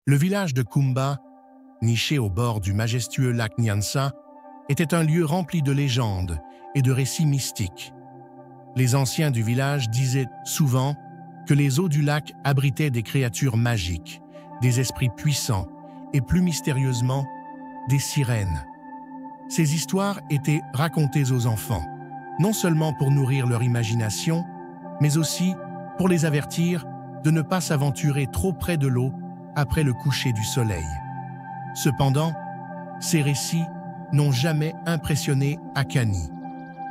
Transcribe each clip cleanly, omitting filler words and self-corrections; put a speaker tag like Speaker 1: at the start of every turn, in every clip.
Speaker 1: Le village de Kumba, niché au bord du majestueux lac Nyanza, était un lieu rempli de légendes et de récits mystiques. Les anciens du village disaient souvent que les eaux du lac abritaient des créatures magiques, des esprits puissants et plus mystérieusement, des sirènes. Ces histoires étaient racontées aux enfants, non seulement pour nourrir leur imagination, mais aussi pour les avertir de ne pas s'aventurer trop près de l'eau après le coucher du soleil. Cependant, ces récits n'ont jamais impressionné Akani,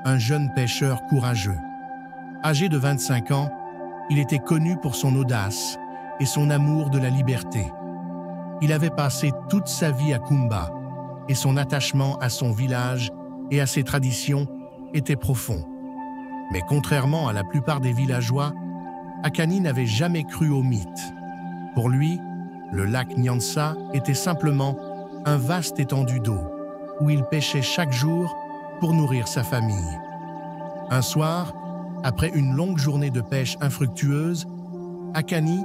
Speaker 1: un jeune pêcheur courageux. Âgé de 25 ans, il était connu pour son audace et son amour de la liberté. Il avait passé toute sa vie à Kumba et son attachement à son village et à ses traditions était profond. Mais contrairement à la plupart des villageois, Akani n'avait jamais cru aux mythes. Pour lui, le lac Nyanza était simplement un vaste étendue d'eau où il pêchait chaque jour pour nourrir sa famille. Un soir, après une longue journée de pêche infructueuse, Akani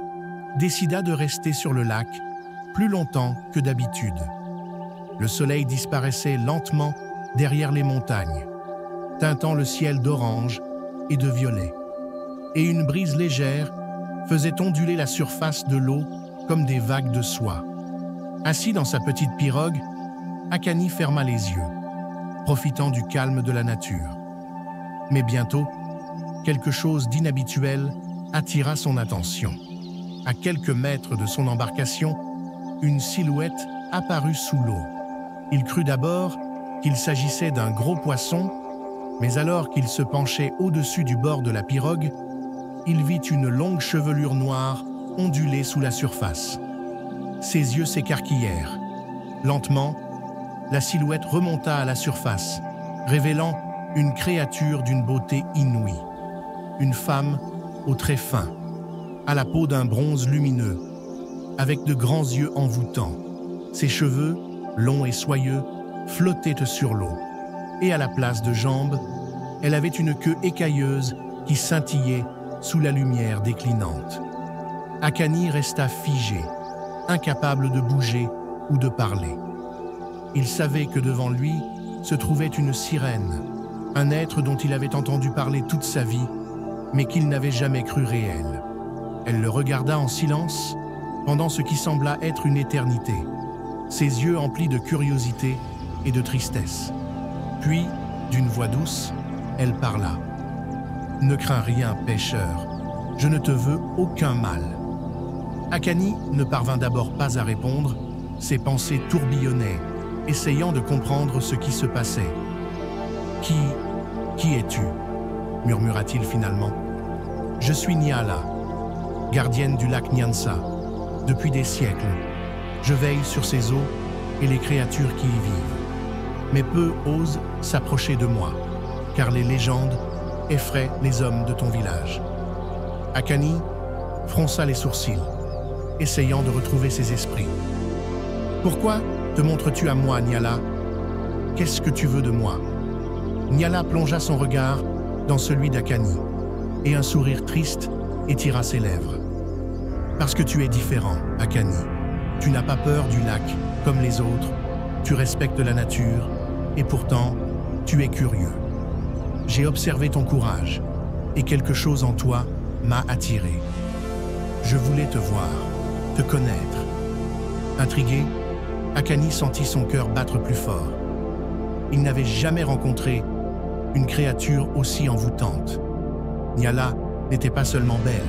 Speaker 1: décida de rester sur le lac plus longtemps que d'habitude. Le soleil disparaissait lentement derrière les montagnes, teintant le ciel d'orange et de violet. Et une brise légère faisait onduler la surface de l'eau comme des vagues de soie. Assis dans sa petite pirogue, Akani ferma les yeux, profitant du calme de la nature. Mais bientôt, quelque chose d'inhabituel attira son attention. À quelques mètres de son embarcation, une silhouette apparut sous l'eau. Il crut d'abord qu'il s'agissait d'un gros poisson, mais alors qu'il se penchait au-dessus du bord de la pirogue, il vit une longue chevelure noire onduler sous la surface. Ses yeux s'écarquillèrent. Lentement, la silhouette remonta à la surface, révélant une créature d'une beauté inouïe. Une femme aux traits fins, à la peau d'un bronze lumineux, avec de grands yeux envoûtants. Ses cheveux, longs et soyeux, flottaient sur l'eau. Et à la place de jambes, elle avait une queue écailleuse qui scintillait sous la lumière déclinante. Akani resta figé, incapable de bouger ou de parler. Il savait que devant lui se trouvait une sirène, un être dont il avait entendu parler toute sa vie, mais qu'il n'avait jamais cru réel. Elle le regarda en silence pendant ce qui sembla être une éternité, ses yeux emplis de curiosité et de tristesse. Puis, d'une voix douce, elle parla. « Ne crains rien, pêcheur, je ne te veux aucun mal. » Akani ne parvint d'abord pas à répondre, ses pensées tourbillonnaient, essayant de comprendre ce qui se passait. « Qui es-tu » murmura-t-il finalement. « Je suis Nyala, gardienne du lac Nyanza. Depuis des siècles, je veille sur ces eaux et les créatures qui y vivent. Mais peu osent s'approcher de moi, car les légendes effraient les hommes de ton village. » Akani fronça les sourcils, essayant de retrouver ses esprits. « Pourquoi te montres-tu à moi, Nyala? Qu'est-ce que tu veux de moi ?» Nyala plongea son regard dans celui d'Akani, et un sourire triste étira ses lèvres. « Parce que tu es différent, Akani. Tu n'as pas peur du lac comme les autres, tu respectes la nature, et pourtant, tu es curieux. J'ai observé ton courage, et quelque chose en toi m'a attiré. Je voulais te voir, te connaître. » Intrigué, Akani sentit son cœur battre plus fort. Il n'avait jamais rencontré une créature aussi envoûtante. Nyala n'était pas seulement belle,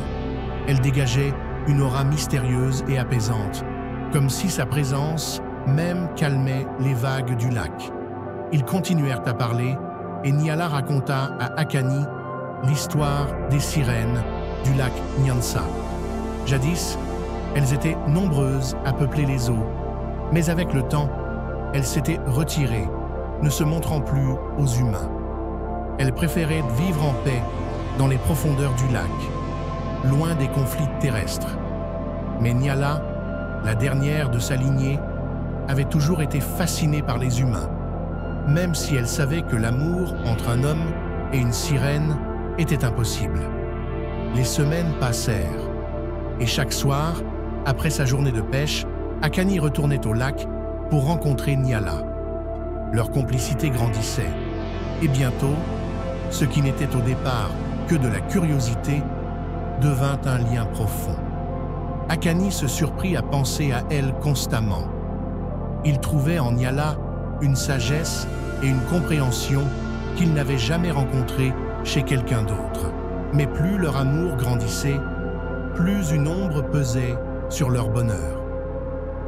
Speaker 1: elle dégageait une aura mystérieuse et apaisante, comme si sa présence même calmait les vagues du lac. Ils continuèrent à parler et Nyala raconta à Akani l'histoire des sirènes du lac Nyanza. Jadis, elles étaient nombreuses à peupler les eaux, mais avec le temps, elles s'étaient retirées, ne se montrant plus aux humains. Elles préféraient vivre en paix dans les profondeurs du lac, loin des conflits terrestres. Mais Nyala, la dernière de sa lignée, avait toujours été fascinée par les humains, même si elle savait que l'amour entre un homme et une sirène était impossible. Les semaines passèrent, et chaque soir, après sa journée de pêche, Akani retournait au lac pour rencontrer Nyala. Leur complicité grandissait, et bientôt, ce qui n'était au départ que de la curiosité devint un lien profond. Akani se surprit à penser à elle constamment. Il trouvait en Nyala une sagesse et une compréhension qu'il n'avait jamais rencontrées chez quelqu'un d'autre. Mais plus leur amour grandissait, plus une ombre pesait sur leur bonheur.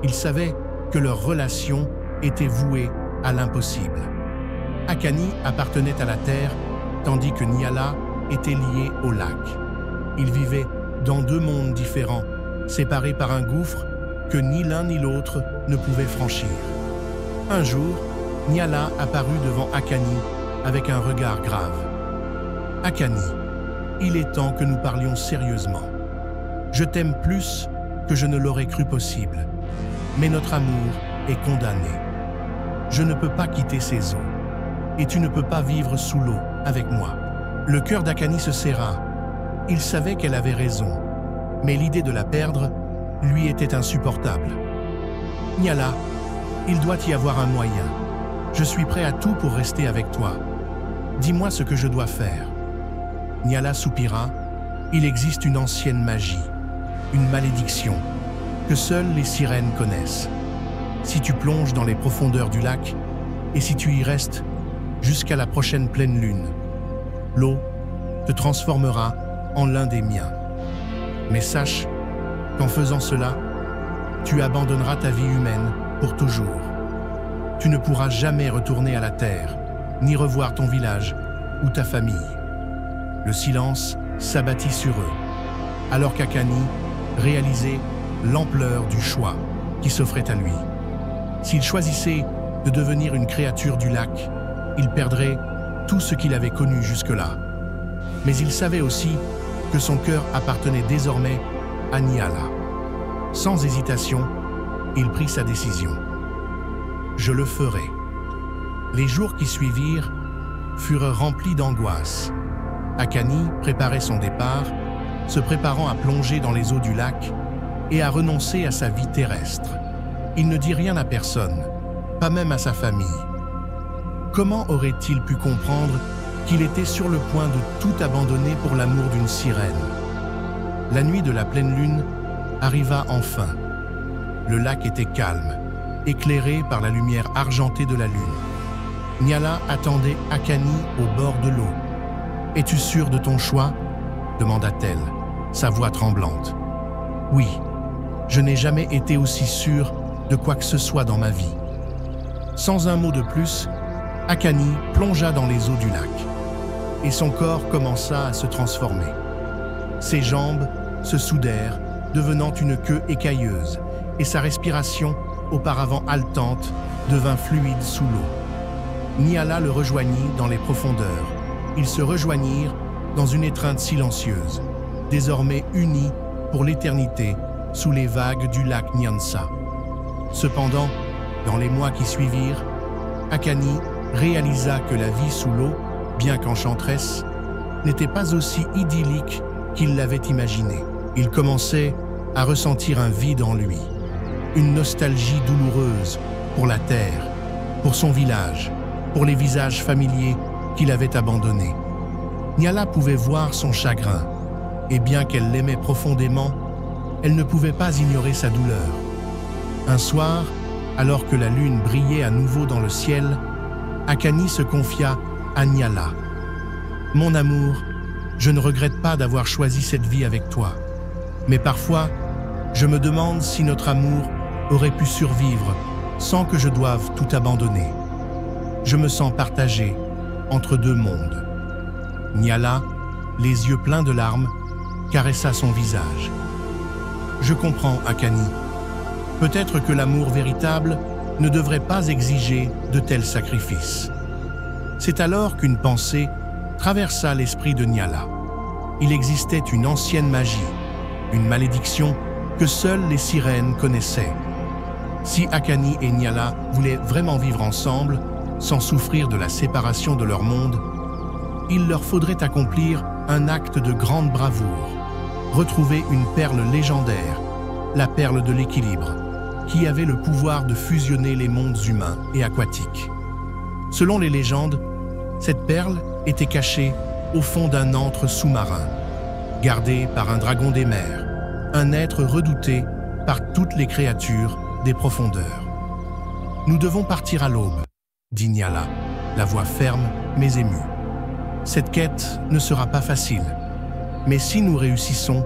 Speaker 1: Il savait que leur relation était vouée à l'impossible. Akani appartenait à la terre, tandis que Nyala était lié au lac. Ils vivaient dans deux mondes différents, séparés par un gouffre que ni l'un ni l'autre ne pouvaient franchir. Un jour, Nyala apparut devant Akani avec un regard grave. « Akani, il est temps que nous parlions sérieusement. Je t'aime plus que je ne l'aurais cru possible, mais notre amour est condamné. Je ne peux pas quitter ces eaux, et tu ne peux pas vivre sous l'eau avec moi. » Le cœur d'Akani se serra. Il savait qu'elle avait raison, mais l'idée de la perdre lui était insupportable. « Nyala, il doit y avoir un moyen. Je suis prêt à tout pour rester avec toi. Dis-moi ce que je dois faire. » Nyala soupira. Il existe une ancienne magie, une malédiction, que seules les sirènes connaissent. Si tu plonges dans les profondeurs du lac, et si tu y restes jusqu'à la prochaine pleine lune, l'eau te transformera en l'un des miens. Mais sache qu'en faisant cela, tu abandonneras ta vie humaine pour toujours. Tu ne pourras jamais retourner à la terre, ni revoir ton village ou ta famille. Le silence s'abattit sur eux, alors qu'Akani réalisait l'ampleur du choix qui s'offrait à lui. S'il choisissait de devenir une créature du lac, il perdrait tout ce qu'il avait connu jusque-là. Mais il savait aussi que son cœur appartenait désormais à Nyala. Sans hésitation, il prit sa décision. « Je le ferai. » Les jours qui suivirent furent remplis d'angoisse. Akani préparait son départ, se préparant à plonger dans les eaux du lac et à renoncer à sa vie terrestre. Il ne dit rien à personne, pas même à sa famille. Comment aurait-il pu comprendre qu'il était sur le point de tout abandonner pour l'amour d'une sirène? La nuit de la pleine lune arriva enfin. Le lac était calme, éclairé par la lumière argentée de la lune. Nyala attendait Akani au bord de l'eau. « Es-tu sûr de ton choix ?» demanda-t-elle, sa voix tremblante. « Oui, je n'ai jamais été aussi sûre de quoi que ce soit dans ma vie. » Sans un mot de plus, Akani plongea dans les eaux du lac, et son corps commença à se transformer. Ses jambes se soudèrent, devenant une queue écailleuse, et sa respiration, auparavant haletante, devint fluide sous l'eau. Nyala le rejoignit dans les profondeurs. Ils se rejoignirent dans une étreinte silencieuse, désormais unis pour l'éternité sous les vagues du lac Nyanza. Cependant, dans les mois qui suivirent, Akani réalisa que la vie sous l'eau, bien qu'enchanteresse, n'était pas aussi idyllique qu'il l'avait imaginé. Il commençait à ressentir un vide en lui, une nostalgie douloureuse pour la terre, pour son village, pour les visages familiers qu'il avait abandonnés. Nyala pouvait voir son chagrin, et bien qu'elle l'aimait profondément, elle ne pouvait pas ignorer sa douleur. Un soir, alors que la lune brillait à nouveau dans le ciel, Akani se confia à Nyala. « Mon amour, je ne regrette pas d'avoir choisi cette vie avec toi, mais parfois, je me demande si notre amour aurait pu survivre sans que je doive tout abandonner. Je me sens partagé entre deux mondes. » Nyala, les yeux pleins de larmes, caressa son visage. « Je comprends, Akani. Peut-être que l'amour véritable ne devrait pas exiger de tels sacrifices. » C'est alors qu'une pensée traversa l'esprit de Nyala. Il existait une ancienne magie, une malédiction que seules les sirènes connaissaient. Si Akani et Nyala voulaient vraiment vivre ensemble, sans souffrir de la séparation de leur monde, il leur faudrait accomplir un acte de grande bravoure, retrouver une perle légendaire, la perle de l'équilibre. qui avait le pouvoir de fusionner les mondes humains et aquatiques. Selon les légendes, cette perle était cachée au fond d'un antre sous-marin, gardé par un dragon des mers, un être redouté par toutes les créatures des profondeurs. « Nous devons partir à l'aube », dit Nyala, la voix ferme mais émue. « Cette quête ne sera pas facile, mais si nous réussissons,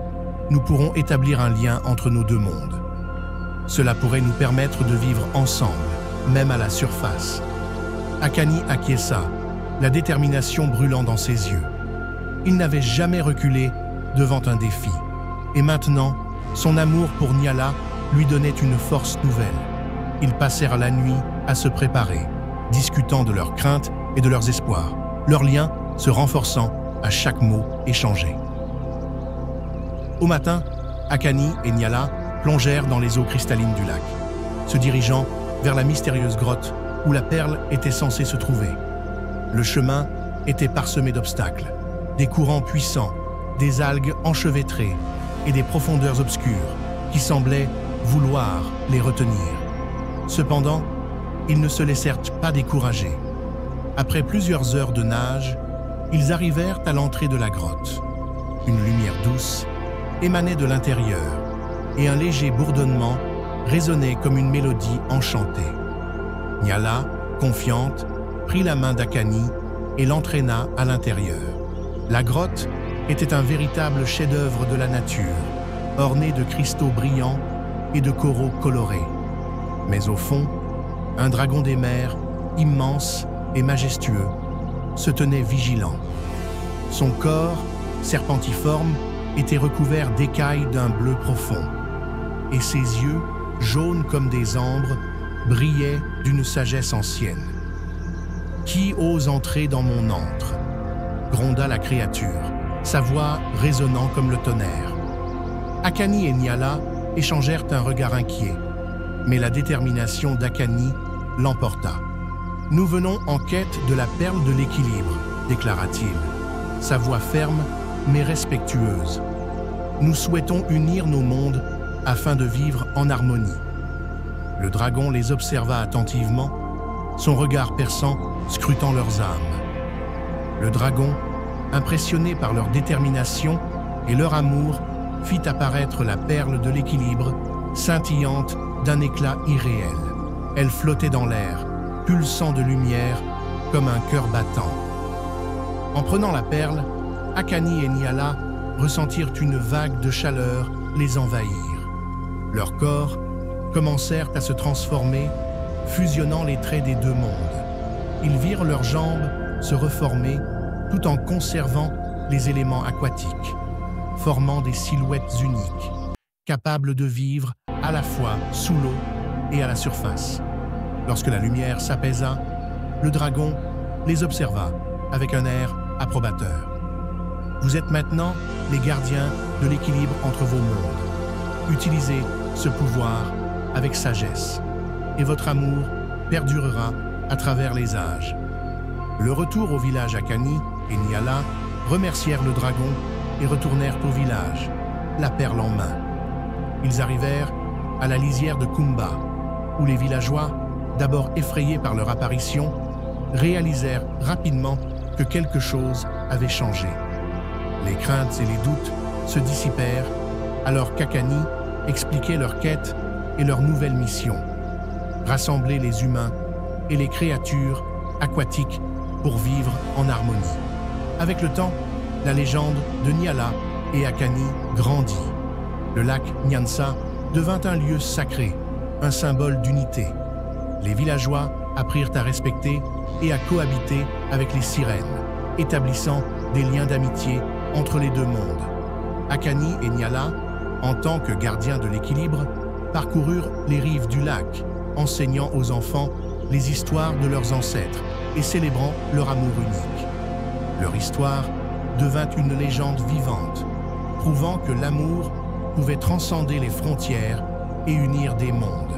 Speaker 1: nous pourrons établir un lien entre nos deux mondes. Cela pourrait nous permettre de vivre ensemble, même à la surface. » Akani acquiesça, la détermination brûlant dans ses yeux. Il n'avait jamais reculé devant un défi. Et maintenant, son amour pour Nyala lui donnait une force nouvelle. Ils passèrent la nuit à se préparer, discutant de leurs craintes et de leurs espoirs, leur lien se renforçant à chaque mot échangé. Au matin, Akani et Nyala plongèrent dans les eaux cristallines du lac, se dirigeant vers la mystérieuse grotte où la perle était censée se trouver. Le chemin était parsemé d'obstacles, des courants puissants, des algues enchevêtrées et des profondeurs obscures qui semblaient vouloir les retenir. Cependant, ils ne se laissèrent pas décourager. Après plusieurs heures de nage, ils arrivèrent à l'entrée de la grotte. Une lumière douce émanait de l'intérieur et un léger bourdonnement résonnait comme une mélodie enchantée. Nyala, confiante, prit la main d'Akani et l'entraîna à l'intérieur. La grotte était un véritable chef-d'œuvre de la nature, orné de cristaux brillants et de coraux colorés. Mais au fond, un dragon des mers, immense et majestueux, se tenait vigilant. Son corps, serpentiforme, était recouvert d'écailles d'un bleu profond, et ses yeux, jaunes comme des ambres, brillaient d'une sagesse ancienne. « Qui ose entrer dans mon antre ?» gronda la créature, sa voix résonnant comme le tonnerre. Akani et Nyala échangèrent un regard inquiet, mais la détermination d'Akani l'emporta. « Nous venons en quête de la perle de l'équilibre », déclara-t-il, sa voix ferme mais respectueuse. « Nous souhaitons unir nos mondes afin de vivre en harmonie. » Le dragon les observa attentivement, son regard perçant scrutant leurs âmes. Le dragon, impressionné par leur détermination et leur amour, fit apparaître la perle de l'équilibre, scintillante d'un éclat irréel. Elle flottait dans l'air, pulsant de lumière comme un cœur battant. En prenant la perle, Akani et Nyala ressentirent une vague de chaleur les envahir. Leurs corps commencèrent à se transformer, fusionnant les traits des deux mondes. Ils virent leurs jambes se reformer tout en conservant les éléments aquatiques, formant des silhouettes uniques, capables de vivre à la fois sous l'eau et à la surface. Lorsque la lumière s'apaisa, le dragon les observa avec un air approbateur. « Vous êtes maintenant les gardiens de l'équilibre entre vos mondes. Utilisez ce pouvoir avec sagesse, et votre amour perdurera à travers les âges. » Le retour au village Akani et Nyala remercièrent le dragon et retournèrent au village, la perle en main. Ils arrivèrent à la lisière de Kumba, où les villageois, d'abord effrayés par leur apparition, réalisèrent rapidement que quelque chose avait changé. Les craintes et les doutes se dissipèrent alors qu'Akani expliquait leur quête et leur nouvelle mission: rassembler les humains et les créatures aquatiques pour vivre en harmonie. Avec le temps, la légende de Nyala et Akani grandit. Le lac Nyanza devint un lieu sacré, un symbole d'unité. Les villageois apprirent à respecter et à cohabiter avec les sirènes, établissant des liens d'amitié entre les deux mondes. Akani et Nyala, en tant que gardiens de l'équilibre, parcoururent les rives du lac, enseignant aux enfants les histoires de leurs ancêtres et célébrant leur amour unique. Leur histoire devint une légende vivante, prouvant que l'amour pouvait transcender les frontières et unir des mondes.